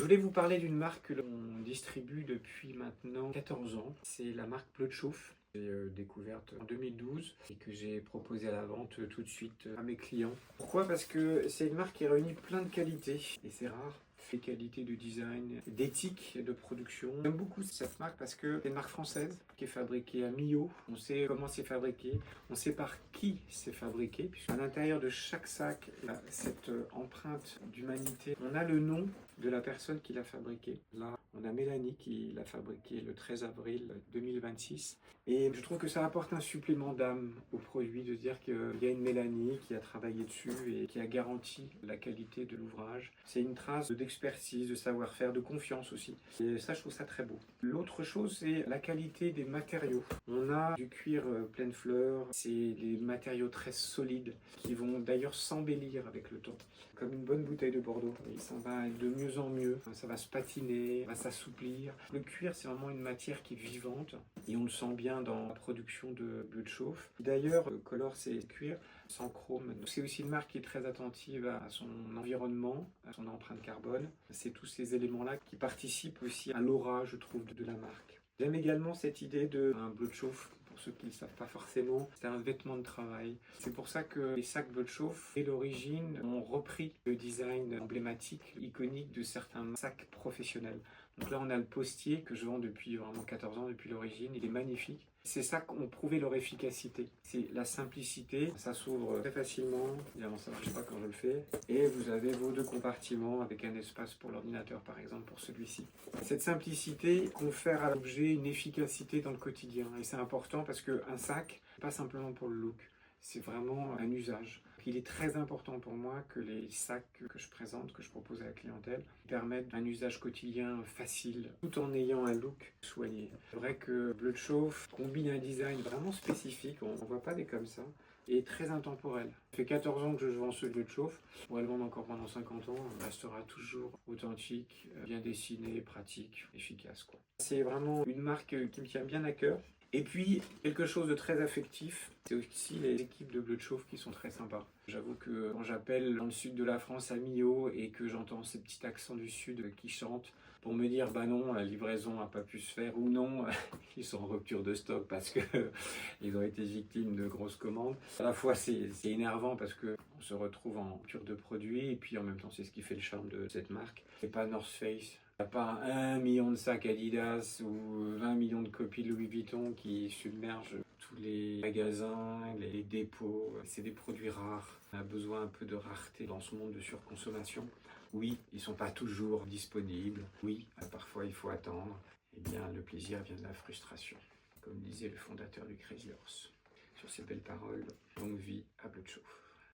Je voulais vous parler d'une marque que l'on distribue depuis maintenant 14 ans. C'est la marque Bleu de Chauffe. J'ai découverte en 2012 et que j'ai proposée à la vente tout de suite à mes clients. Pourquoi? Parce que c'est une marque qui réunit plein de qualités et c'est rare. Des qualités de design, d'éthique et de production. J'aime beaucoup cette marque parce que c'est une marque française qui est fabriquée à Millau. On sait comment c'est fabriqué, on sait par qui c'est fabriqué, puisqu'à l'intérieur de chaque sac, il y a cette empreinte d'humanité. On a le nom de la personne qui l'a fabriqué. Là, on a Mélanie qui l'a fabriqué le 13 avril 2026. Et je trouve que ça apporte un supplément d'âme au produit, de dire qu'il y a une Mélanie qui a travaillé dessus et qui a garanti la qualité de l'ouvrage. C'est une trace d'expertise, de savoir-faire, de confiance aussi. Et ça, je trouve ça très beau. L'autre chose, c'est la qualité des matériaux. On a du cuir pleine fleur, c'est des matériaux très solides qui vont d'ailleurs s'embellir avec le temps. Comme une bonne bouteille de Bordeaux. Et ça va de mieux en mieux, ça va se patiner, ça va s'assouplir. Le cuir, c'est vraiment une matière qui est vivante et on le sent bien dans la production de Bleu de Chauffe. D'ailleurs, Color, c'est cuir sans chrome. C'est aussi une marque qui est très attentive à son environnement, à son empreinte carbone. C'est tous ces éléments-là qui participent aussi à l'aura, je trouve, de la marque. J'aime également cette idée d'un Bleu de Chauffe. Pour ceux qui ne le savent pas forcément, c'est un vêtement de travail. C'est pour ça que les sacs Bleu de Chauffe, dès l'origine, ont repris le design emblématique, iconique de certains sacs professionnels. Donc là, on a le postier que je vends depuis vraiment 14 ans, depuis l'origine. Il est magnifique. C'est ça qu'on prouvait leur efficacité. C'est la simplicité. Ça s'ouvre très facilement. Évidemment, ça ne marche pas quand je le fais. Et vous avez vos deux compartiments avec un espace pour l'ordinateur, par exemple, pour celui-ci. Cette simplicité confère à l'objet une efficacité dans le quotidien. Et c'est important parce qu'un sac, pas simplement pour le look. C'est vraiment un usage. Il est très important pour moi que les sacs que je présente, que je propose à la clientèle, permettent un usage quotidien facile, tout en ayant un look soigné. C'est vrai que Bleu de Chauffe combine un design vraiment spécifique, on ne voit pas des comme ça, et très intemporel. Ça fait 14 ans que je vends ce Bleu de Chauffe, on pourrait le vendre encore pendant 50 ans, il restera toujours authentique, bien dessiné, pratique, efficace, quoi. C'est vraiment une marque qui me tient bien à cœur. Et puis, quelque chose de très affectif, c'est aussi les équipes de Bleu de Chauffe qui sont très sympas. J'avoue que quand j'appelle dans le sud de la France à Millau et que j'entends ces petits accents du sud qui chantent pour me dire bah non, la livraison n'a pas pu se faire ou non, ils sont en rupture de stock parce qu'ils ont été victimes de grosses commandes. À la fois c'est énervant parce qu'on se retrouve en rupture de produits et puis en même temps c'est ce qui fait le charme de cette marque. C'est pas North Face. Il n'y a pas 1 million de sacs Adidas ou 20 millions de copies Louis Vuitton qui submergent tous les magasins, les dépôts. C'est des produits rares. On a besoin un peu de rareté dans ce monde de surconsommation. Oui, ils ne sont pas toujours disponibles. Oui, parfois il faut attendre. Eh bien, le plaisir vient de la frustration, comme disait le fondateur du Crazy Horse. Sur ces belles paroles, longue vie à Bleu de Chauffe.